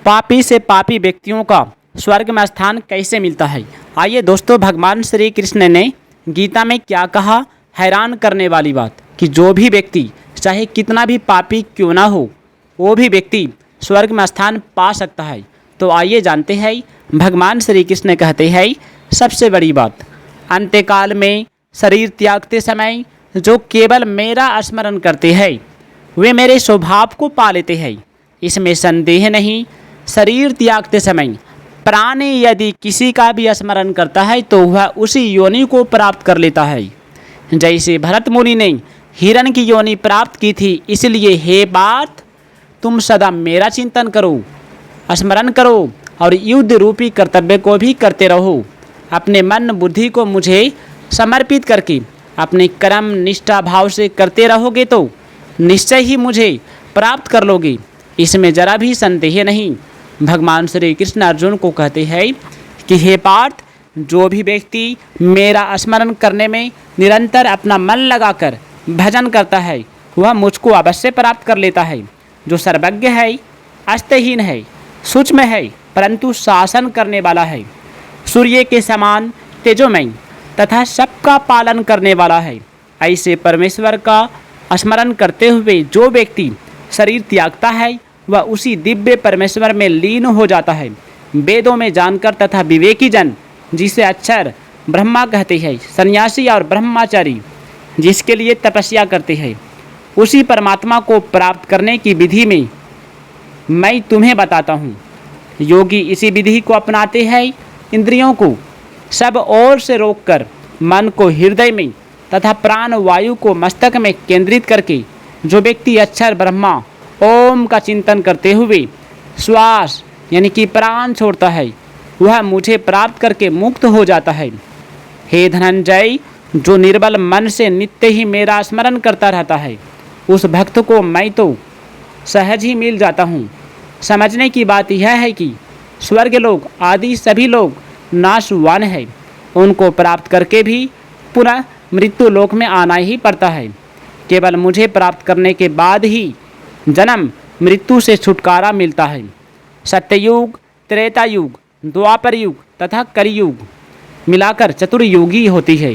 पापी से पापी व्यक्तियों का स्वर्ग में स्थान कैसे मिलता है। आइए दोस्तों, भगवान श्री कृष्ण ने गीता में क्या कहा, हैरान करने वाली बात कि जो भी व्यक्ति चाहे कितना भी पापी क्यों ना हो, वो भी व्यक्ति स्वर्ग में स्थान पा सकता है। तो आइए जानते हैं, भगवान श्री कृष्ण कहते हैं सबसे बड़ी बात, अंत्यकाल में शरीर त्यागते समय जो केवल मेरा स्मरण करते हैं वे मेरे स्वभाव को पा लेते हैं। इसमें संदेह नहीं। शरीर त्यागते समय प्राणी यदि किसी का भी स्मरण करता है तो वह उसी योनि को प्राप्त कर लेता है। जैसे भरत मुनि ने हिरण की योनि प्राप्त की थी, इसलिए हे पार्थ, तुम सदा मेरा चिंतन करो, स्मरण करो और युद्ध रूपी कर्तव्य को भी करते रहो। अपने मन बुद्धि को मुझे समर्पित करके अपने कर्म निष्ठा भाव से करते रहोगे तो निश्चय ही मुझे प्राप्त कर लोगे। इसमें जरा भी संदेह नहीं। भगवान श्री कृष्ण अर्जुन को कहते हैं कि हे पार्थ, जो भी व्यक्ति मेरा स्मरण करने में निरंतर अपना मन लगाकर भजन करता है वह मुझको अवश्य प्राप्त कर लेता है। जो सर्वज्ञ है, अस्तहीन है, सूक्ष्म है, परंतु शासन करने वाला है, सूर्य के समान तेजोमय तथा सबका पालन करने वाला है, ऐसे परमेश्वर का स्मरण करते हुए जो व्यक्ति शरीर त्यागता है वह उसी दिव्य परमेश्वर में लीन हो जाता है। वेदों में जानकर तथा विवेकी जन, जिसे अक्षर ब्रह्मा कहते हैं, सन्यासी और ब्रह्मचारी जिसके लिए तपस्या करते हैं, उसी परमात्मा को प्राप्त करने की विधि में मैं तुम्हें बताता हूँ। योगी इसी विधि को अपनाते हैं। इंद्रियों को सब ओर से रोककर मन को हृदय में तथा प्राण वायु को मस्तक में केंद्रित करके जो व्यक्ति अक्षर ब्रह्मा ओम का चिंतन करते हुए श्वास यानी कि प्राण छोड़ता है वह मुझे प्राप्त करके मुक्त हो जाता है। हे धनंजय, जो निर्बल मन से नित्य ही मेरा स्मरण करता रहता है उस भक्त को मैं तो सहज ही मिल जाता हूँ। समझने की बात यह है कि स्वर्ग लोक आदि सभी लोग नाशवान है, उनको प्राप्त करके भी पुनः मृत्यु लोक में आना ही पड़ता है। केवल मुझे प्राप्त करने के बाद ही जन्म मृत्यु से छुटकारा मिलता है। सत्ययुग, त्रेता युग, द्वापर युग तथा कलियुग मिलाकर चतुर्युगी होती है।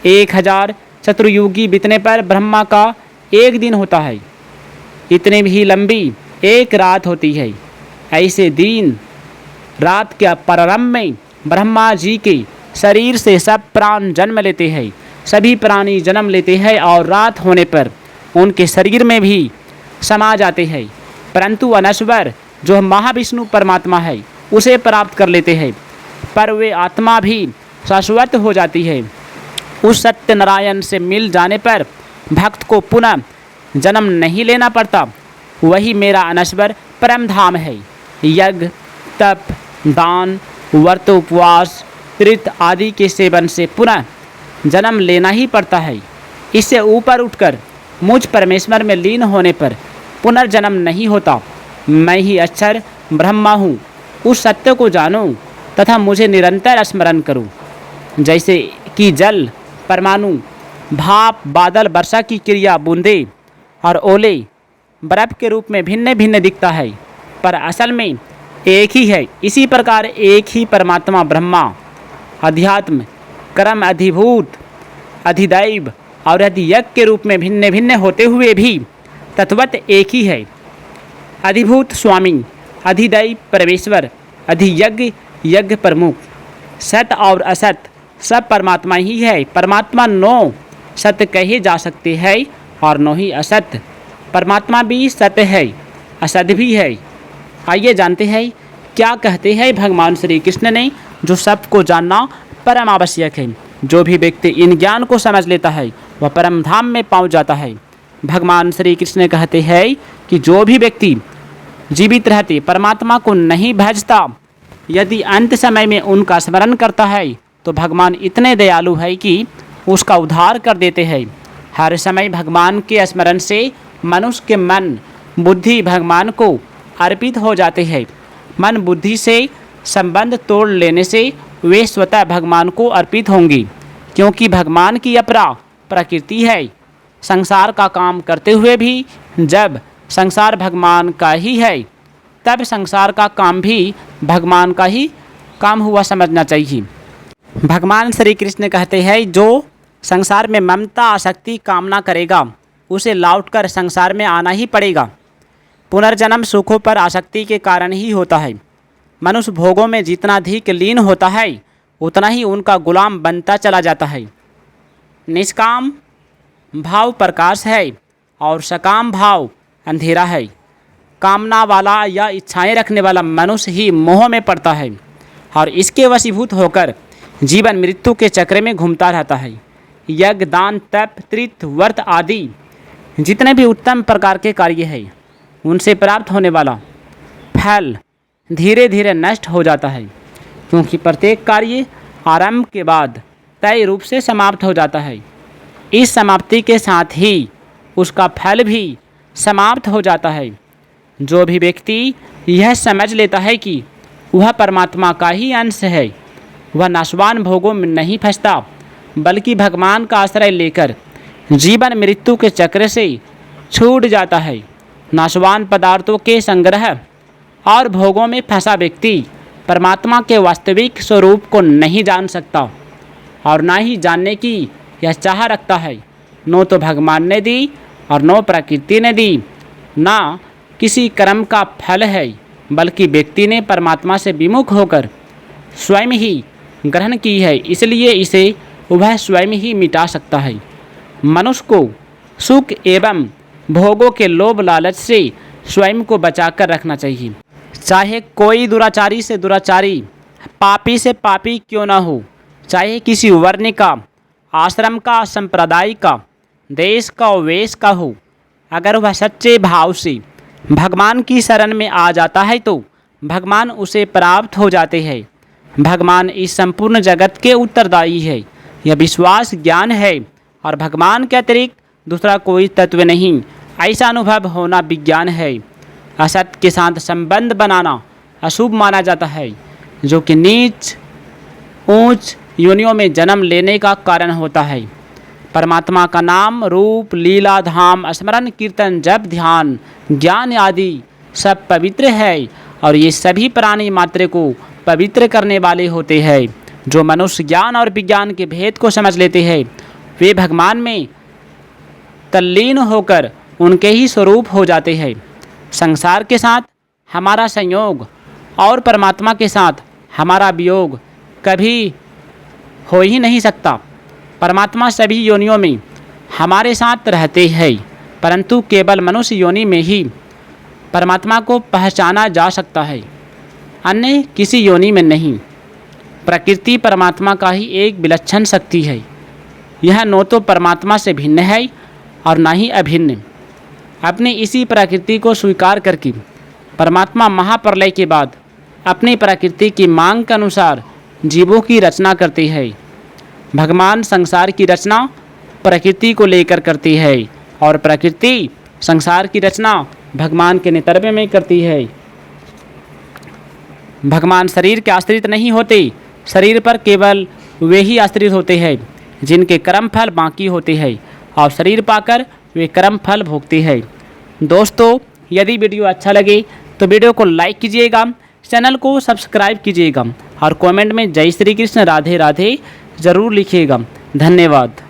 1000 चतुर्युगी बीतने पर ब्रह्मा का एक दिन होता है, इतनी भी लंबी एक रात होती है। ऐसे दिन रात के प्रारंभ में ब्रह्मा जी के शरीर से सब प्राण जन्म लेते हैं, सभी प्राणी जन्म लेते हैं और रात होने पर उनके शरीर में भी समा जाते हैं, परंतु अनश्वर जो महाविष्णु परमात्मा है उसे प्राप्त कर लेते हैं, पर वे आत्मा भी शाश्वत हो जाती है। उस सत्यनारायण से मिल जाने पर भक्त को पुनः जन्म नहीं लेना पड़ता। वही मेरा अनश्वर परम धाम है। यज्ञ, तप, दान, व्रत, उपवास, तीर्थ आदि के सेवन से पुनः जन्म लेना ही पड़ता है। इससे ऊपर उठकर मुझ परमेश्वर में लीन होने पर पुनर्जन्म नहीं होता। मैं ही अक्षर ब्रह्मा हूँ। उस सत्य को जानो तथा मुझे निरंतर स्मरण करो। जैसे कि जल, परमाणु, भाप, बादल, वर्षा की क्रिया, बूंदे और ओले बर्फ के रूप में भिन्न भिन्न दिखता है, पर असल में एक ही है। इसी प्रकार एक ही परमात्मा ब्रह्मा अध्यात्म, कर्म, अधिभूत, अधिदैव और अधियज्ञ के रूप में भिन्न भिन्न होते हुए भी तत्वत एक ही है। अधिभूत स्वामी, अधिदैव परमेश्वर, अधियज्ञ यज्ञ प्रमुख, सत और असत सब परमात्मा ही है। परमात्मा 9 सत्य कहे जा सकते हैं और 9 ही असत। परमात्मा भी सत्य है, असत भी है। आइए जानते हैं क्या कहते हैं भगवान श्री कृष्ण ने, जो सबको जानना परम आवश्यक है। जो भी व्यक्ति इन ज्ञान को समझ लेता है वह परम धाम में पहुंच जाता है। भगवान श्री कृष्ण कहते हैं कि जो भी व्यक्ति जीवित रहते परमात्मा को नहीं भजता, यदि अंत समय में उनका स्मरण करता है तो भगवान इतने दयालु है कि उसका उद्धार कर देते हैं। हर समय भगवान के स्मरण से मनुष्य के मन बुद्धि भगवान को अर्पित हो जाते हैं। मन बुद्धि से संबंध तोड़ लेने से वे स्वतः भगवान को अर्पित होंगी, क्योंकि भगवान की अपरा प्रकृति है। संसार का काम करते हुए भी जब संसार भगवान का ही है तब संसार का काम भी भगवान का ही काम हुआ समझना चाहिए। भगवान श्री कृष्ण कहते हैं, जो संसार में ममता आसक्ति कामना करेगा उसे लौटकर संसार में आना ही पड़ेगा। पुनर्जन्म सुखों पर आसक्ति के कारण ही होता है। मनुष्य भोगों में जितना अधिक लीन होता है उतना ही उनका गुलाम बनता चला जाता है। निष्काम भाव प्रकाश है और सकाम भाव अंधेरा है। कामना वाला या इच्छाएं रखने वाला मनुष्य ही मोह में पड़ता है और इसके वशीभूत होकर जीवन मृत्यु के चक्र में घूमता रहता है। यज्ञ दान तप तीर्थ व्रत आदि जितने भी उत्तम प्रकार के कार्य हैं उनसे प्राप्त होने वाला फल धीरे धीरे नष्ट हो जाता है, क्योंकि प्रत्येक कार्य आरंभ के बाद तय रूप से समाप्त हो जाता है। इस समाप्ति के साथ ही उसका फल भी समाप्त हो जाता है। जो भी व्यक्ति यह समझ लेता है कि वह परमात्मा का ही अंश है, वह नाशवान भोगों में नहीं फंसता, बल्कि भगवान का आश्रय लेकर जीवन मृत्यु के चक्र से छूट जाता है। नाशवान पदार्थों के संग्रह और भोगों में फंसा व्यक्ति परमात्मा के वास्तविक स्वरूप को नहीं जान सकता और ना ही जानने की यह चाह रखता है। न तो भगवान ने दी और न प्रकृति ने दी, ना किसी कर्म का फल है, बल्कि व्यक्ति ने परमात्मा से विमुख होकर स्वयं ही ग्रहण की है, इसलिए इसे वह स्वयं ही मिटा सकता है। मनुष्य को सुख एवं भोगों के लोभ लालच से स्वयं को बचाकर रखना चाहिए। चाहे कोई दुराचारी से दुराचारी, पापी से पापी क्यों ना हो, चाहे किसी वर्ण का, आश्रम का, संप्रदाय का, देश का, वेश का हो, अगर वह सच्चे भाव से भगवान की शरण में आ जाता है तो भगवान उसे प्राप्त हो जाते हैं। भगवान इस संपूर्ण जगत के उत्तरदायी है, यह विश्वास ज्ञान है और भगवान के अतिरिक्त दूसरा कोई तत्व नहीं, ऐसा अनुभव होना विज्ञान है। असत के साथ संबंध बनाना अशुभ माना जाता है, जो कि नीच ऊंच योनियों में जन्म लेने का कारण होता है। परमात्मा का नाम रूप लीला धाम स्मरण कीर्तन जप ध्यान ज्ञान आदि सब पवित्र है और ये सभी प्राणी मात्र को पवित्र करने वाले होते हैं। जो मनुष्य ज्ञान और विज्ञान के भेद को समझ लेते हैं वे भगवान में तल्लीन होकर उनके ही स्वरूप हो जाते हैं। संसार के साथ हमारा संयोग और परमात्मा के साथ हमारा वियोग कभी हो ही नहीं सकता। परमात्मा सभी योनियों में हमारे साथ रहते हैं, परंतु केवल मनुष्य योनि में ही परमात्मा को पहचाना जा सकता है, अन्य किसी योनि में नहीं। प्रकृति परमात्मा का ही एक विलक्षण शक्ति है। यह न तो परमात्मा से भिन्न है और न ही अभिन्न। अपनी इसी प्रकृति को स्वीकार करके परमात्मा महाप्रलय के बाद अपनी प्रकृति की मांग के अनुसार जीवों की रचना करते हैं। भगवान संसार की रचना प्रकृति को लेकर करती है और प्रकृति संसार की रचना भगवान के नेतृत्व में करती है। भगवान शरीर के आश्रित नहीं होते, शरीर पर केवल वे ही आश्रित होते हैं जिनके कर्म फल बाकी होते हैं और शरीर पाकर वे कर्म फल भोगते हैं। दोस्तों, यदि वीडियो अच्छा लगे तो वीडियो को लाइक कीजिएगा, चैनल को सब्सक्राइब कीजिएगा और कमेंट में जय श्री कृष्ण राधे राधे ज़रूर लिखिएगा। धन्यवाद।